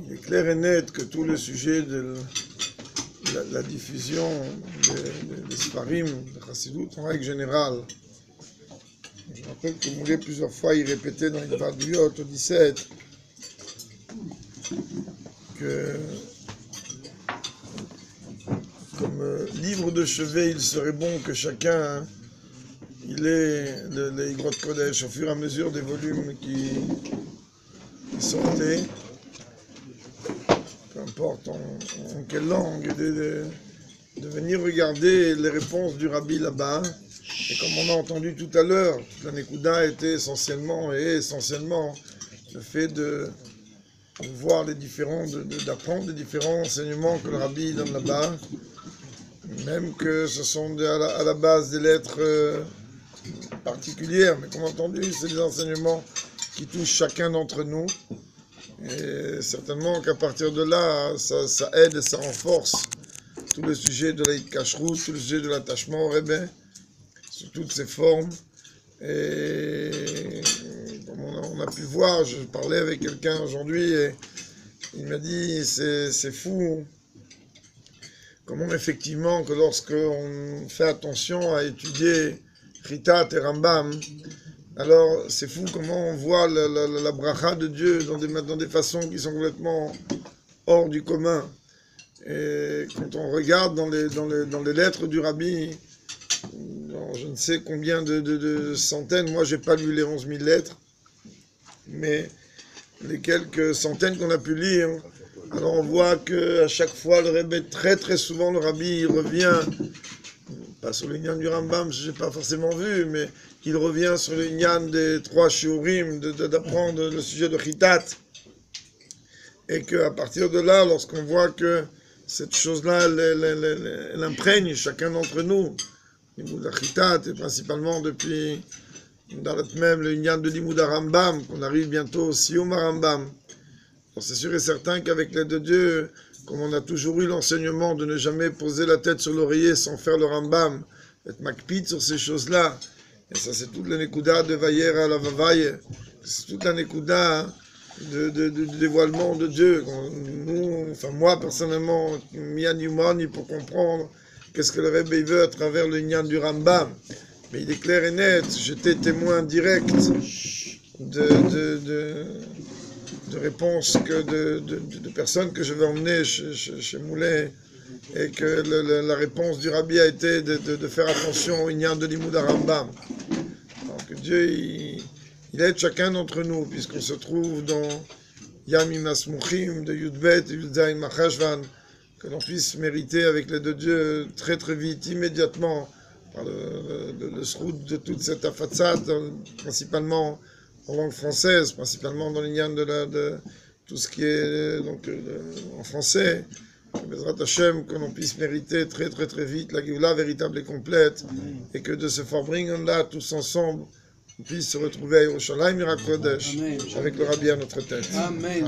Il est clair et net que tout le sujet de la diffusion des Sfarim, de Chassidut, en règle générale. Je me rappelle que Moulay, plusieurs fois, il répétait dans les Varduyot au 17 que comme livre de chevet, il serait bon que chacun il ait les Igrot Kodesh au fur et à mesure des volumes qui sortaient, peu importe en quelle langue, de venir regarder les réponses du Rabbi là-bas. Et comme on a entendu tout à l'heure, toute la Nekuda était essentiellement le fait de voir les différents, d'apprendre les différents enseignements que le Rabbi donne là-bas, même que ce sont à la base des lettres particulières, mais comme entendu, c'est des enseignements qui touchent chacun d'entre nous. Et certainement qu'à partir de là, ça aide et ça renforce tout le sujet de la Kashrut, tout le sujet de l'attachement au Rebbe, sous toutes ses formes. Et comme on a pu voir, je parlais avec quelqu'un aujourd'hui et il m'a dit c'est fou comment effectivement que lorsque on fait attention à étudier Chitat et Rambam, alors c'est fou comment on voit la bracha de Dieu dans des façons qui sont complètement hors du commun. Et quand on regarde dans les lettres du Rabbi, je ne sais combien de centaines, moi j'ai pas lu les 11 000 lettres, mais les quelques centaines qu'on a pu lire, alors on voit qu'à chaque fois le Rebbe, très très souvent le Rabbi il revient, pas sur le Inyan du Rambam, je n'ai pas forcément vu, mais qu'il revient sur le Inyan des 3 shiurim, d'apprendre le sujet de Chitat, et qu'à partir de là, lorsqu'on voit que cette chose-là, elle imprègne chacun d'entre nous, la Chitat, et principalement depuis même le Inyan de Limud Rambam, qu'on arrive bientôt au Siyum Rambam. C'est sûr et certain qu'avec l'aide de Dieu, comme on a toujours eu l'enseignement de ne jamais poser la tête sur l'oreiller sans faire le Rambam, être makpid sur ces choses-là, et ça c'est toute la Nekuda de Vayer à la Vavaye, c'est toute la Nekuda du dévoilement de Dieu. Nous, enfin moi personnellement, ni pour comprendre qu'est-ce que le Rebbe veut à travers le Inyan du Rambam. Mais il est clair et net, j'étais témoin direct de réponses de personnes que je vais emmener chez Moulay, et que la réponse du Rabbi a été de faire attention au Inyan de Limud Rambam. Donc Dieu, il aide chacun d'entre nous, puisqu'on se trouve dans Yamim Asmuchim de Yudbet et Yudzaïn Machashvan, que l'on puisse mériter avec l'aide de Dieu très très vite, immédiatement, par le srout de toute cette afatzat, principalement en langue française, principalement dans l'Inyan de tout ce qui est en français, Bezrat Hashem, que l'on puisse mériter très très très vite la Géoula véritable et complète, et que de ce Farbringen-là, tous ensemble, on puisse se retrouver à Yerushalayim Miracle Kodesh, avec le Rabbi à notre tête. Amen.